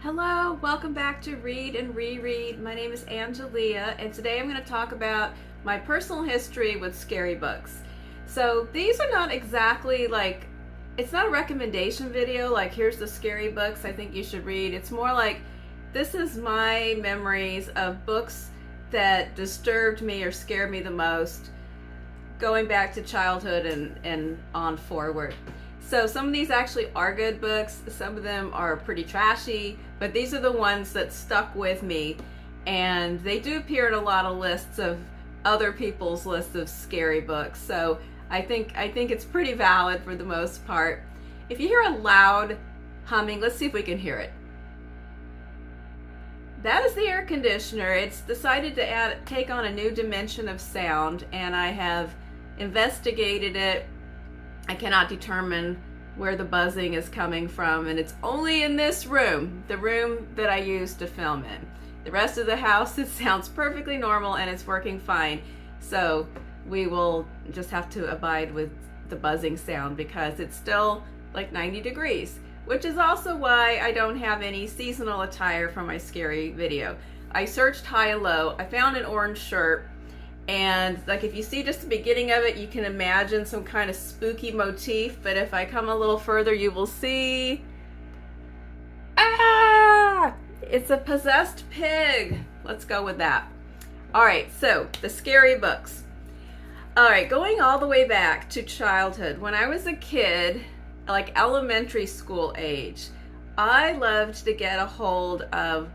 Hello, welcome back to Read and Reread. My name is Angelia, and today I'm going to talk about my personal history with scary books. So these are not exactly like, it's not a recommendation video like here's the scary books I think you should read. It's more like this is my memories of books that disturbed me or scared me the most going back to childhood and on forward. So some of these actually are good books. Some of them are pretty trashy, but these are the ones that stuck with me. And they do appear in a lot of lists of other people's lists of scary books. So I think it's pretty valid for the most part. If you hear a loud humming, let's see if we can hear it. That is the air conditioner. It's decided to take on a new dimension of sound, and I have investigated it. I cannot determine where the buzzing is coming from, and it's only in this room, the room that I used to film in. The rest of the house, it sounds perfectly normal and it's working fine. So we will just have to abide with the buzzing sound because it's still like 90 degrees, which is also why I don't have any seasonal attire for my scary video. I searched high and low. I found an orange shirt. And like if you see just the beginning of it, you can imagine some kind of spooky motif. But if I come a little further, you will see, it's a possessed pig. Let's go with that. All right, so the scary books. All right, going all the way back to childhood. When I was a kid, like elementary school age, I loved to get a hold of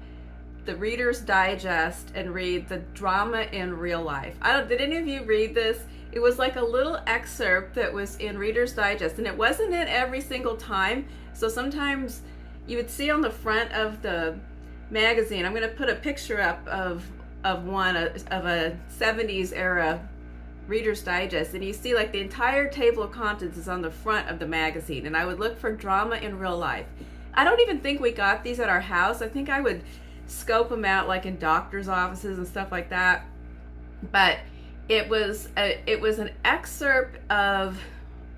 the Reader's Digest and read the drama in real life. Did any of you read this? It was like a little excerpt that was in Reader's Digest, and it wasn't in every single time. So sometimes you would see on the front of the magazine, I'm going to put a picture up of one of a 70s era Reader's Digest, and you see like the entire table of contents is on the front of the magazine, and I would look for drama in real life. I don't even think we got these at our house. I think I would scope them out like in doctor's offices and stuff like that. But it was an excerpt of,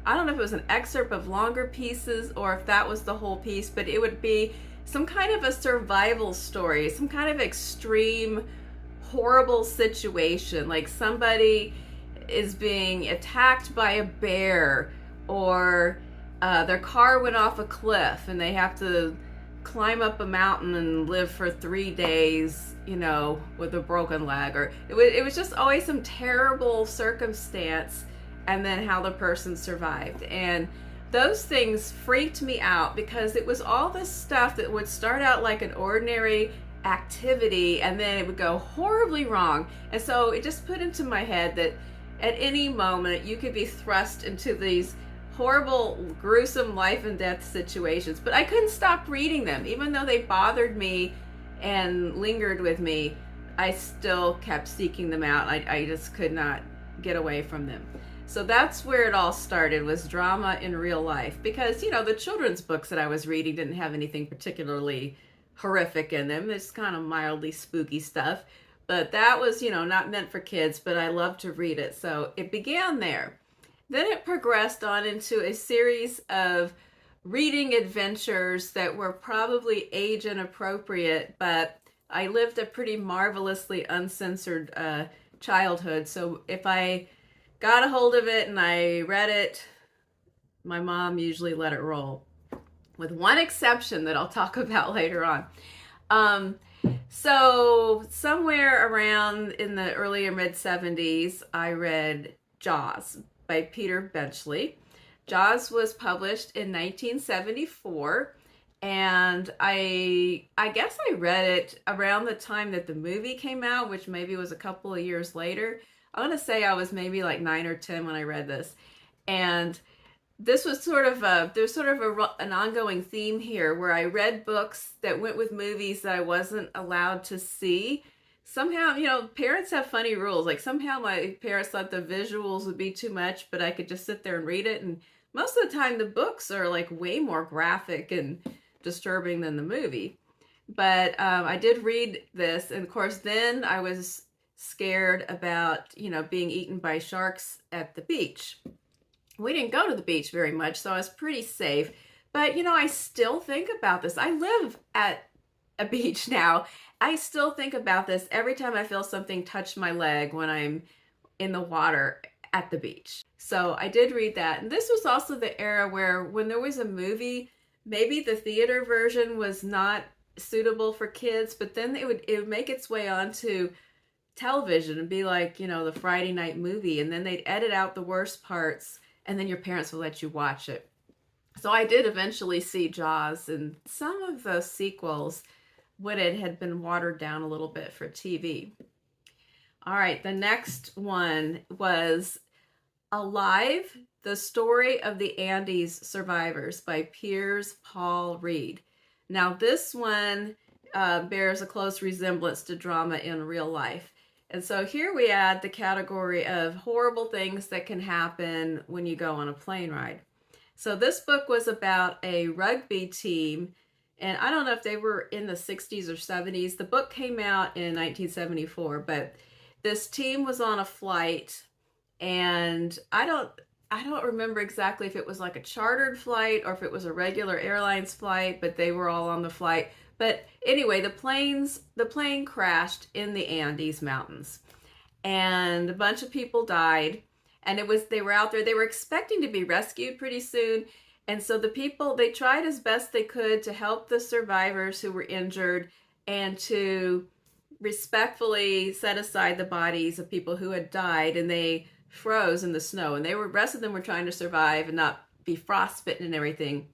I don't know if it was an excerpt of longer pieces or if that was the whole piece, but it would be some kind of a survival story, some kind of extreme horrible situation, like somebody is being attacked by a bear, or their car went off a cliff and they have to climb up a mountain and live for 3 days, with a broken leg, or it was just always some terrible circumstance, and then how the person survived. And those things freaked me out because it was all this stuff that would start out like an ordinary activity and then it would go horribly wrong. And so it just put into my head that at any moment you could be thrust into these horrible, gruesome life and death situations. But I couldn't stop reading them. Even though they bothered me and lingered with me, I still kept seeking them out. I just could not get away from them. So that's where it all started, was drama in real life. Because, the children's books that I was reading didn't have anything particularly horrific in them. It's kind of mildly spooky stuff. But that was, not meant for kids, but I loved to read it. So it began there. Then it progressed on into a series of reading adventures that were probably age inappropriate, but I lived a pretty marvelously uncensored childhood. So if I got a hold of it and I read it, my mom usually let it roll, with one exception that I'll talk about later on. So somewhere around in the early or mid 70s, I read Jaws by Peter Benchley. Jaws was published in 1974, and I guess I read it around the time that the movie came out, which maybe was a couple of years later. I want to say I was maybe like 9 or 10 when I read this. And this was there's an ongoing theme here where I read books that went with movies that I wasn't allowed to see. Somehow, parents have funny rules. Like somehow my parents thought the visuals would be too much, but I could just sit there and read it. And most of the time the books are like way more graphic and disturbing than the movie. But I did read this. And of course, then I was scared about, being eaten by sharks at the beach. We didn't go to the beach very much, so I was pretty safe. But, I still think about this. I live at a beach now. I still think about this every time I feel something touch my leg when I'm in the water at the beach. So I did read that. And this was also the era where when there was a movie, maybe the theater version was not suitable for kids, but then it would make its way onto television and be like, the Friday night movie, and then they'd edit out the worst parts, and then your parents would let you watch it. So I did eventually see Jaws and some of the sequels when it had been watered down a little bit for TV. All right, the next one was Alive, The Story of the Andes Survivors by Piers Paul Reed. Now this one bears a close resemblance to drama in real life. And so here we add the category of horrible things that can happen when you go on a plane ride. So this book was about a rugby team, and I don't know if they were in the 60s or 70s. The book came out in 1974, but this team was on a flight, and I don't remember exactly if it was like a chartered flight or if it was a regular airlines flight, but they were all on the flight. But anyway, the plane crashed in the Andes Mountains, and a bunch of people died. And they were out there, they were expecting to be rescued pretty soon. And so the people, they tried as best they could to help the survivors who were injured and to respectfully set aside the bodies of people who had died, and they froze in the snow. And rest of them were trying to survive and not be frostbitten and everything.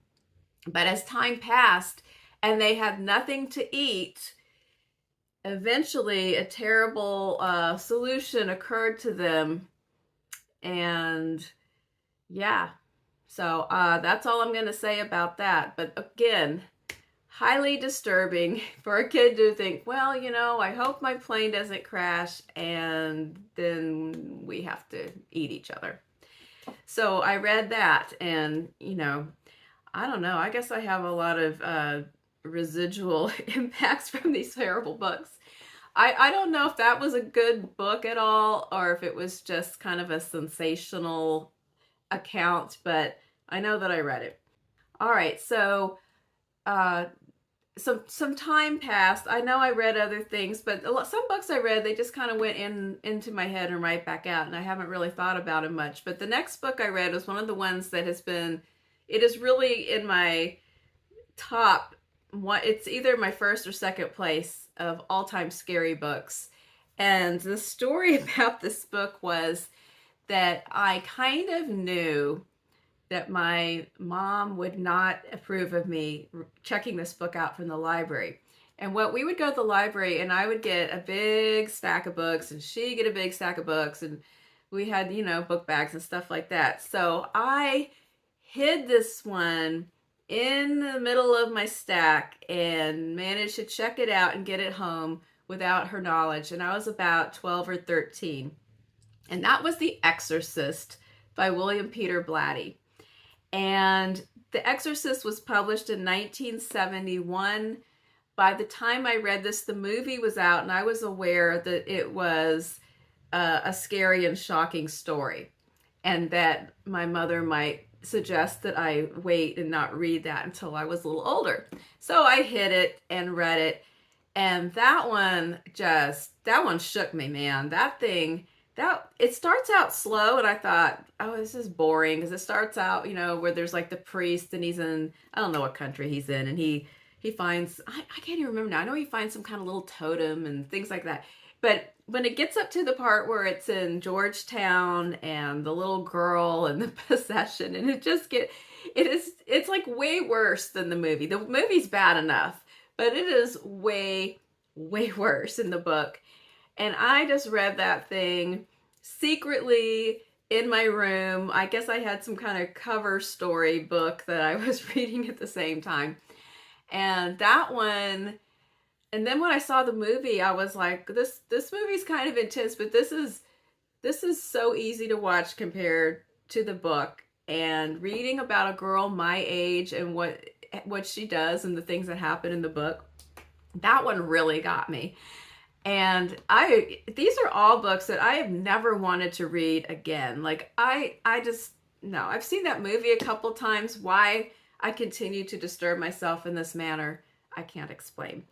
But as time passed and they had nothing to eat, eventually a terrible solution occurred to them. And yeah, so that's all I'm going to say about that. But again, highly disturbing for a kid to think, well, I hope my plane doesn't crash and then we have to eat each other. So I read that, and, I don't know, I guess I have a lot of residual impacts from these terrible books. I don't know if that was a good book at all, or if it was just kind of a sensational account, but I know that I read it. All right, so some time passed. I know I read other things, but some books I read, they just kind of went into my head and right back out, and I haven't really thought about it much. But the next book I read was one of the ones that it is really in my top one. It's either my first or second place of all-time scary books. And the story about this book was that I kind of knew that my mom would not approve of me checking this book out from the library. And we would go to the library, and I would get a big stack of books, and she'd get a big stack of books, and we had, book bags and stuff like that. So I hid this one in the middle of my stack and managed to check it out and get it home without her knowledge. And I was about 12 or 13. And that was The Exorcist by William Peter Blatty. And The Exorcist was published in 1971. By the time I read this, the movie was out, and I was aware that it was a scary and shocking story, and that my mother might suggest that I wait and not read that until I was a little older. So I hid it and read it, and that one shook me, man. That thing, it starts out slow, and I thought, oh, this is boring, because it starts out, where there's like the priest, and he's in, I don't know what country he's in, and he finds, I can't even remember now. I know he finds some kind of little totem and things like that. But when it gets up to the part where it's in Georgetown and the little girl and the possession, and it's like way worse than the movie. The movie's bad enough, but it is way, way worse in the book. And I just read that thing secretly in my room. I guess I had some kind of cover story book that I was reading at the same time. And that one, and then when I saw the movie, I was like, this movie's kind of intense, but this is so easy to watch compared to the book. And reading about a girl my age and what she does and the things that happen in the book, that one really got me. And these are all books that I have never wanted to read again. Like no, I've seen that movie a couple times. Why I continue to disturb myself in this manner, I can't explain.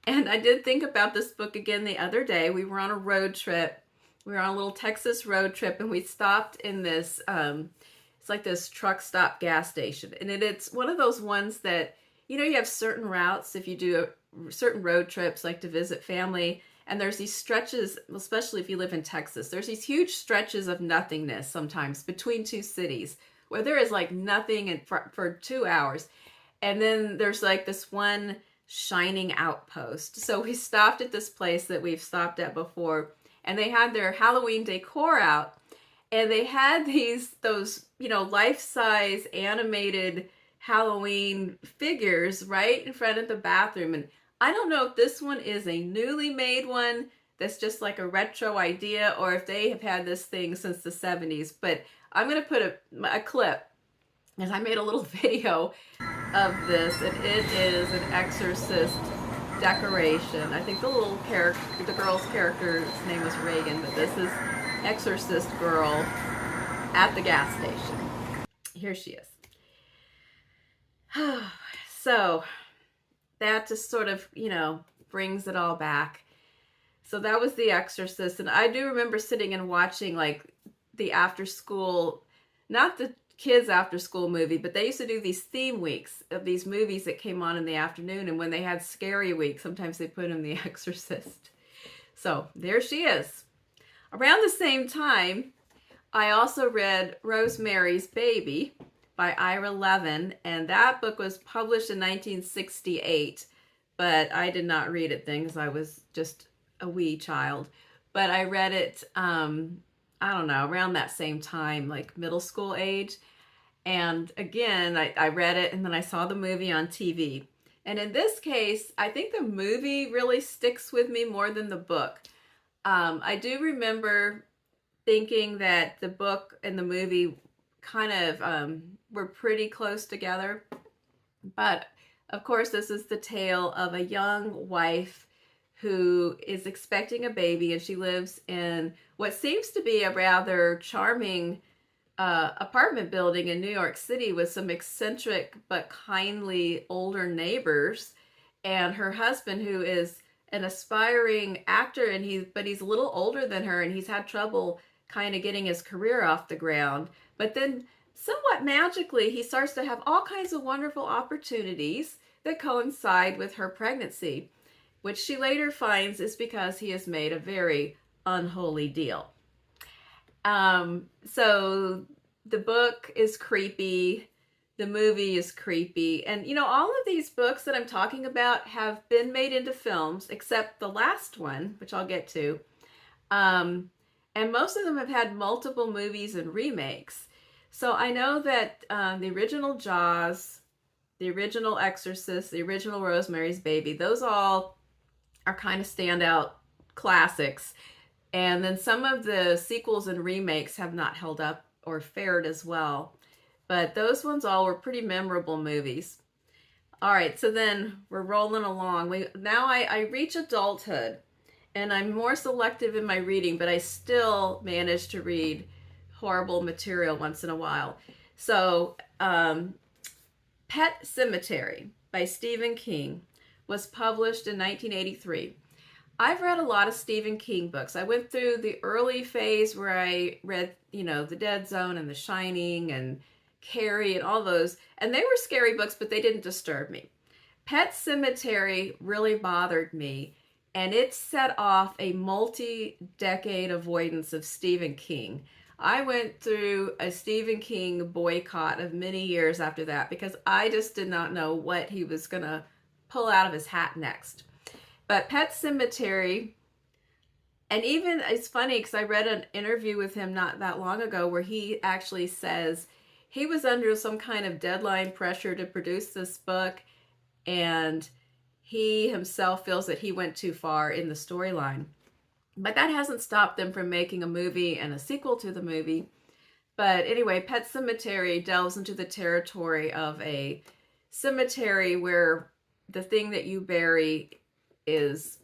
And I did think about this book again the other day. We were on a road trip. We were on a little Texas road trip, and we stopped in this, it's like this truck stop gas station. And it's one of those ones that, you know, you have certain routes if you do certain road trips, like to visit family. And there's these stretches, especially if you live in Texas, there's these huge stretches of nothingness sometimes between two cities where there is like nothing for 2 hours. And then there's like this one shining outpost. So we stopped at this place that we've stopped at before, and they had their Halloween decor out, and they had those, you know, life-size animated Halloween figures right in front of the bathroom. And I don't know if this one is a newly made one that's just like a retro idea, or if they have had this thing since the 70s, but I'm going to put a clip, and I made a little video of this, and it is an Exorcist decoration. I think the little character, the girl's character's name was Reagan, but this is Exorcist girl at the gas station. Here she is. So that just sort of, you know, brings it all back. So that was The Exorcist, and I do remember sitting and watching like the after school, not the kids after school movie, but they used to do these theme weeks of these movies that came on in the afternoon, and when they had scary week, sometimes they put in The Exorcist. So there she is. Around the same time, I also read Rosemary's Baby by Ira Levin, and that book was published in 1968, but I did not read it then because I was just a wee child. But I read it, I don't know, around that same time, like middle school age. And again, I read it, and then I saw the movie on TV. And in this case, I think the movie really sticks with me more than the book. I do remember thinking that the book and the movie kind of were pretty close together. But of course, this is the tale of a young wife who is expecting a baby, and she lives in what seems to be a rather charming apartment building in New York City with some eccentric but kindly older neighbors, and her husband, who is an aspiring actor, and he's a little older than her, and he's had trouble kind of getting his career off the ground. But then somewhat magically, he starts to have all kinds of wonderful opportunities that coincide with her pregnancy, which she later finds is because he has made a very unholy deal. So the book is creepy, the movie is creepy, and you know, all of these books that I'm talking about have been made into films, except the last one, which I'll get to. And most of them have had multiple movies and remakes. So I know that the original Jaws, the original Exorcist, the original Rosemary's Baby, those all are kind of standout classics. And then some of the sequels and remakes have not held up or fared as well. But those ones all were pretty memorable movies. All right, so then we're rolling along. Now I reach adulthood, and I'm more selective in my reading, but I still manage to read horrible material once in a while. So Pet Sematary by Stephen King was published in 1983. I've read a lot of Stephen King books. I went through the early phase where I read, you know, The Dead Zone and The Shining and Carrie and all those, and they were scary books, but they didn't disturb me. Pet Sematary really bothered me, and it set off a multi-decade avoidance of Stephen King. I went through a Stephen King boycott of many years after that because I just did not know what he was going to pull out of his hat next. But Pet Sematary, and even it's funny because I read an interview with him not that long ago where he actually says he was under some kind of deadline pressure to produce this book, and he himself feels that he went too far in the storyline. But that hasn't stopped them from making a movie and a sequel to the movie. But anyway, Pet Sematary delves into the territory of a cemetery where the thing that you bury is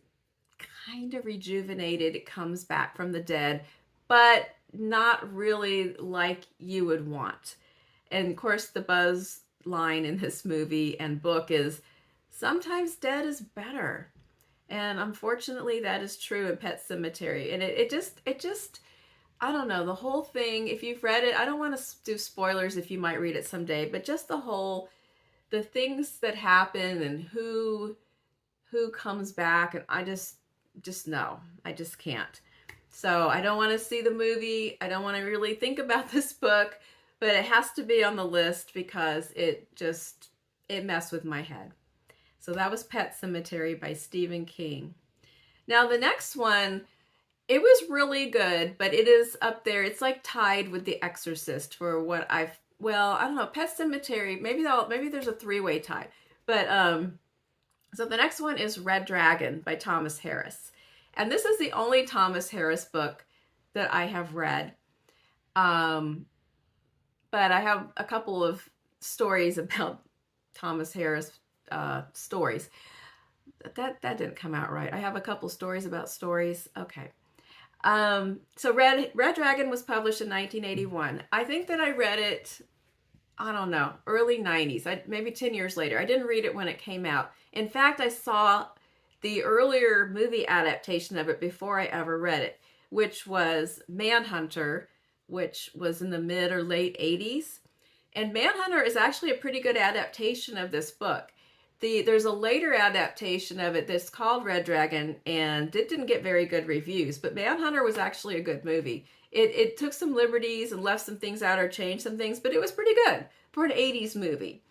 kind of rejuvenated. It comes back from the dead, but not really like you would want. And of course, the buzz line in this movie and book is sometimes dead is better. And unfortunately, that is true in Pet Sematary. And it just, I don't know, the whole thing, if you've read it, I don't want to do spoilers if you might read it someday, but just the things that happen and who comes back, and I just no, I just can't. So I don't want to see the movie. I don't want to really think about this book, but it has to be on the list because it messed with my head. So that was Pet Sematary by Stephen King. Now the next one, it was really good, but it is up there. It's like tied with The Exorcist for what I don't know, Pet Sematary, maybe there's a three-way tie. But so the next one is Red Dragon by Thomas Harris. And this is the only Thomas Harris book that I have read. But I have a couple of stories about Thomas Harris stories. That didn't come out right. I have a couple stories about stories. Okay. So Red Dragon was published in 1981. I think that I read it, I don't know, early 90s, maybe 10 years later. I didn't read it when it came out. In fact, I saw the earlier movie adaptation of it before I ever read it, which was Manhunter, which was in the mid or late 80s. And Manhunter is actually a pretty good adaptation of this book. There's a later adaptation of it that's called Red Dragon, and it didn't get very good reviews, but Manhunter was actually a good movie. It took some liberties and left some things out or changed some things, but it was pretty good for an 80s movie.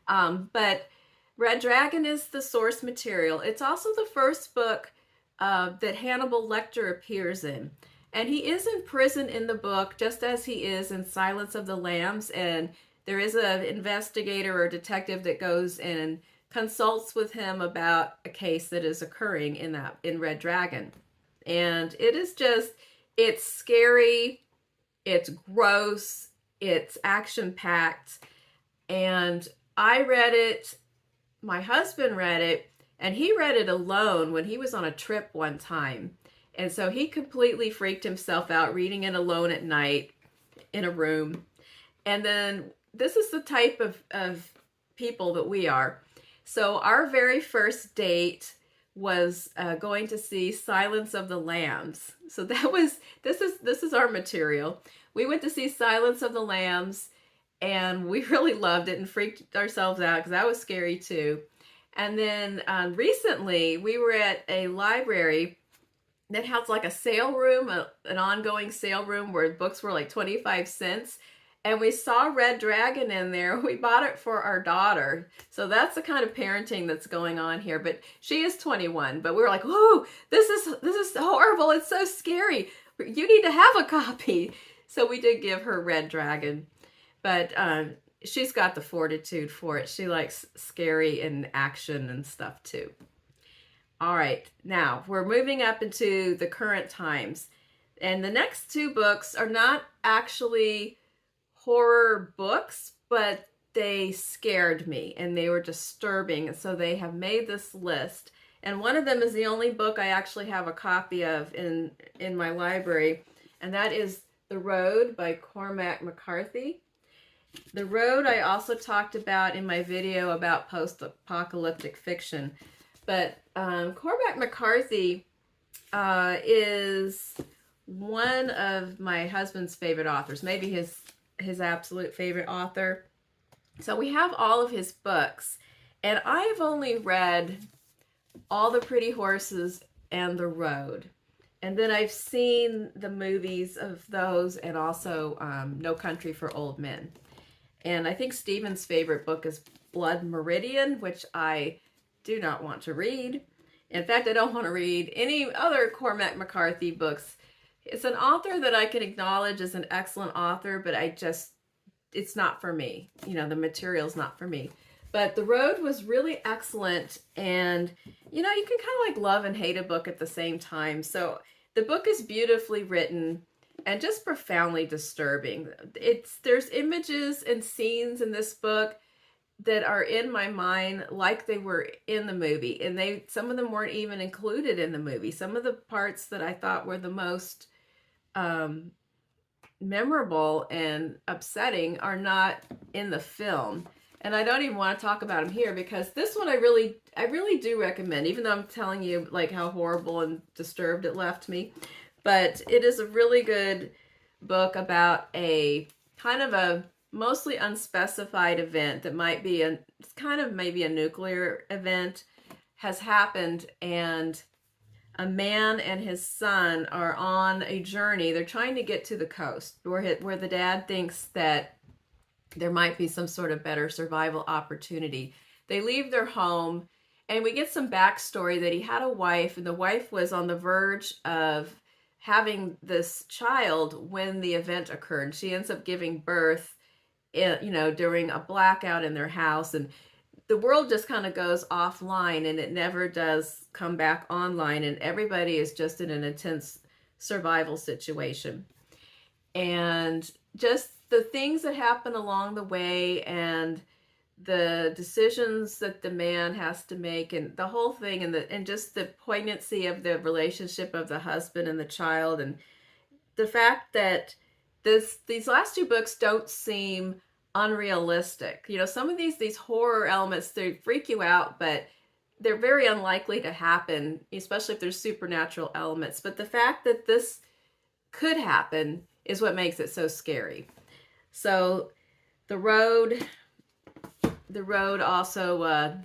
But Red Dragon is the source material. It's also the first book that Hannibal Lecter appears in. And he is in prison in the book, just as he is in Silence of the Lambs. And there is an investigator or detective that goes and consults with him about a case that is occurring in Red Dragon. And it is it's scary, it's gross, it's action-packed. And I read it, my husband read it, and he read it alone when he was on a trip one time. And so he completely freaked himself out reading it alone at night in a room. And then this is the type of people that we are. So our very first date was going to see Silence of the Lambs. So this is our material. We went to see Silence of the Lambs, and we really loved it and freaked ourselves out because that was scary too. And then recently we were at a library that has like a sale room, an ongoing sale room where books were like 25 cents. And we saw Red Dragon in there. We bought it for our daughter. So that's the kind of parenting that's going on here. But she is 21. But we were like, whoa, this is horrible. It's so scary. You need to have a copy. So we did give her Red Dragon. But she's got the fortitude for it. She likes scary and action and stuff too. All right. Now, we're moving up into the current times. And the next two books are not actually horror books, but they scared me and they were disturbing, and so they have made this list. And one of them is the only book I actually have a copy of in my library, and that is The Road by Cormac McCarthy. The Road I also talked about in my video about post-apocalyptic fiction, but Cormac McCarthy is one of my husband's favorite authors, maybe his absolute favorite author. So we have all of his books, and I've only read All the Pretty Horses and The Road, and then I've seen the movies of those, and also No Country for Old Men. And I think Stephen's favorite book is Blood Meridian, which I do not want to read. In fact, I don't want to read any other Cormac McCarthy books. It's an author that I can acknowledge as an excellent author, but it's not for me. You know, the material's not for me. But The Road was really excellent, and, you know, you can kind of like love and hate a book at the same time. So the book is beautifully written and just profoundly disturbing. There's images and scenes in this book that are in my mind like they were in the movie, and some of them weren't even included in the movie. Some of the parts that I thought were the most memorable and upsetting are not in the film. And I don't even want to talk about him here because this one I really do recommend, even though I'm telling you like how horrible and disturbed it left me. But it is a really good book about a kind of a mostly unspecified event that might be it's kind of maybe a nuclear event has happened, and a man and his son are on a journey. They're trying to get to the coast where the dad thinks that there might be some sort of better survival opportunity. They leave their home, and we get some backstory that he had a wife, and the wife was on the verge of having this child when the event occurred. She ends up giving birth, during a blackout in their house, and the world just kind of goes offline, and it never does come back online, and everybody is just in an intense survival situation. And just the things that happen along the way and the decisions that the man has to make and the whole thing and just the poignancy of the relationship of the husband and the child, and the fact that these last two books don't seem unrealistic. Some of these horror elements, they freak you out, but they're very unlikely to happen, especially if there's supernatural elements. But the fact that this could happen is what makes it so scary. So the road also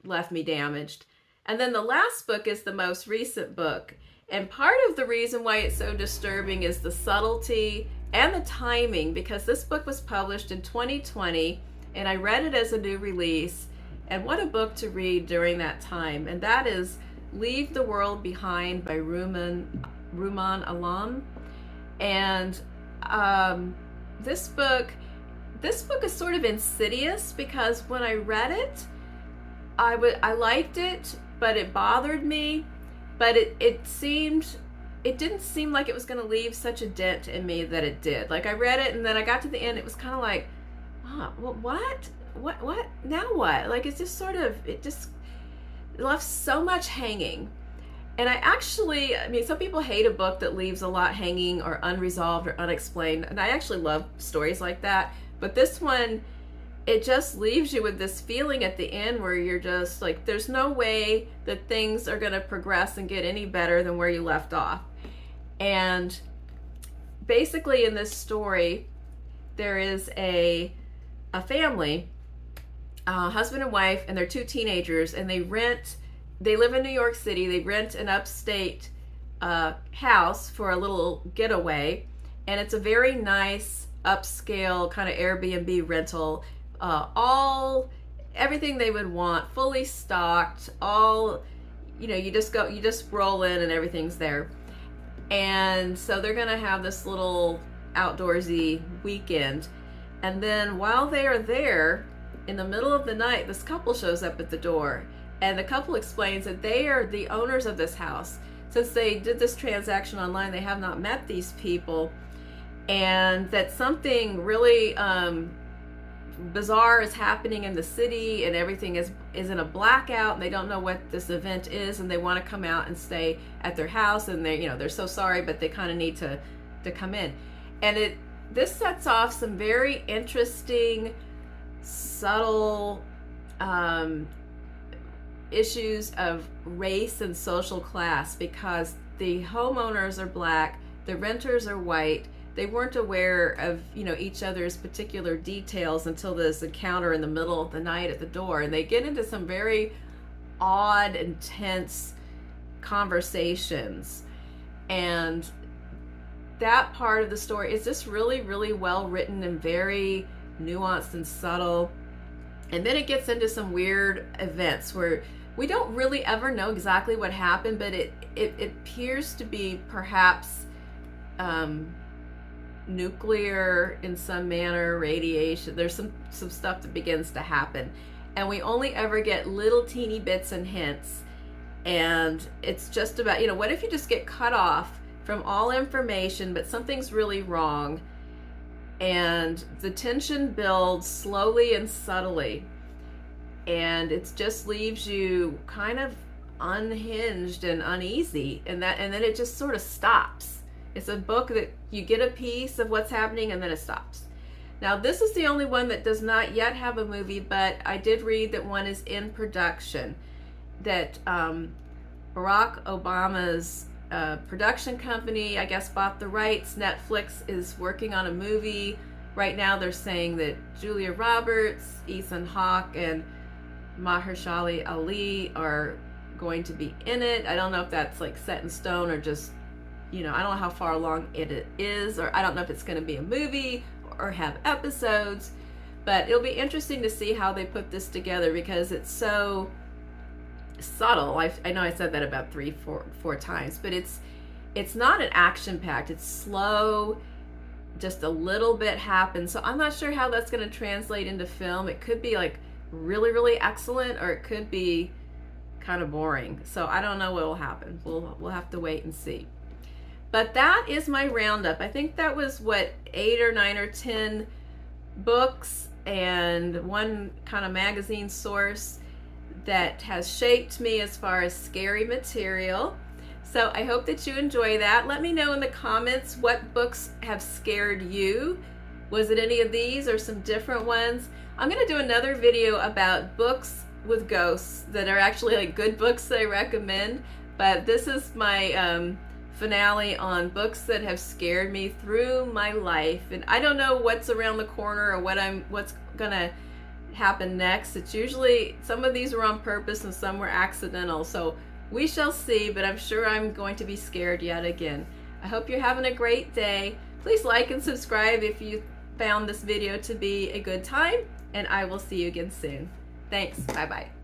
left me damaged. And then the last book is the most recent book. And part of the reason why it's so disturbing is the subtlety and the timing, because this book was published in 2020 and I read it as a new release. And what a book to read during that time. And that is Leave the World Behind by Ruuman Alum. And this book is sort of insidious, because when I read it, I liked it, but it bothered me. But it didn't seem like it was going to leave such a dent in me that it did. Like, I read it, and then I got to the end, it was kind of like, well, what now what? Like, it just left so much hanging. And some people hate a book that leaves a lot hanging or unresolved or unexplained. And I actually love stories like that. But this one, it just leaves you with this feeling at the end where you're just like, there's no way that things are going to progress and get any better than where you left off. And basically in this story, there is a family, husband and wife, and they're two teenagers, and they live in New York City. They rent an upstate house for a little getaway, and it's a very nice upscale kind of Airbnb rental. Everything they would want, fully stocked. You just roll in and everything's there. And so they're gonna have this little outdoorsy weekend, and then while they are there, in the middle of the night, this couple shows up at the door. And the couple explains that they are the owners of this house. Since they did this transaction online, they have not met these people, and that something really bizarre is happening in the city, and everything is in a blackout, and they don't know what this event is, and they want to come out and stay at their house, and they're so sorry, but they kind of need to come in. And this sets off some very interesting, subtle issues of race and social class, because the homeowners are black, the renters are white. They weren't aware of each other's particular details until this encounter in the middle of the night at the door, and they get into some very odd, intense conversations. And that part of the story is just really, really well written and very nuanced and subtle. And then it gets into some weird events where we don't really ever know exactly what happened, but it appears to be perhaps nuclear in some manner, radiation. There's some stuff that begins to happen, and we only ever get little teeny bits and hints. And it's just about, what if you just get cut off from all information, but something's really wrong, and the tension builds slowly and subtly, and it just leaves you kind of unhinged and uneasy, and then it just sort of stops. It's a book that you get a piece of what's happening and then it stops. Now, this is the only one that does not yet have a movie, but I did read that one is in production, that Barack Obama's production company, I guess, bought the rights. Netflix is working on a movie. Right now they're saying that Julia Roberts, Ethan Hawke, and Mahershala Ali are going to be in it. I don't know if that's like set in stone or just, I don't know how far along it is, or I don't know if it's going to be a movie or have episodes, but it'll be interesting to see how they put this together because it's so subtle. I know I said that about four times, but it's not an action-packed. It's slow. Just a little bit happens. So I'm not sure how that's going to translate into film. It could be like really, really excellent, or it could be kind of boring. So I don't know what will happen. We'll have to wait and see. But that is my roundup. I think that was 8 or 9 or 10 books and one kind of magazine source that has shaped me as far as scary material. So I hope that you enjoy that. Let me know in the comments what books have scared you. Was it any of these or some different ones? I'm going to do another video about books with ghosts that are actually like good books that I recommend. But this is my finale on books that have scared me through my life. And I don't know what's around the corner or what's going to happen next. It's usually, some of these were on purpose and some were accidental. So we shall see, but I'm sure I'm going to be scared yet again. I hope you're having a great day. Please like and subscribe if you found this video to be a good time, and I will see you again soon. Thanks. Bye-bye.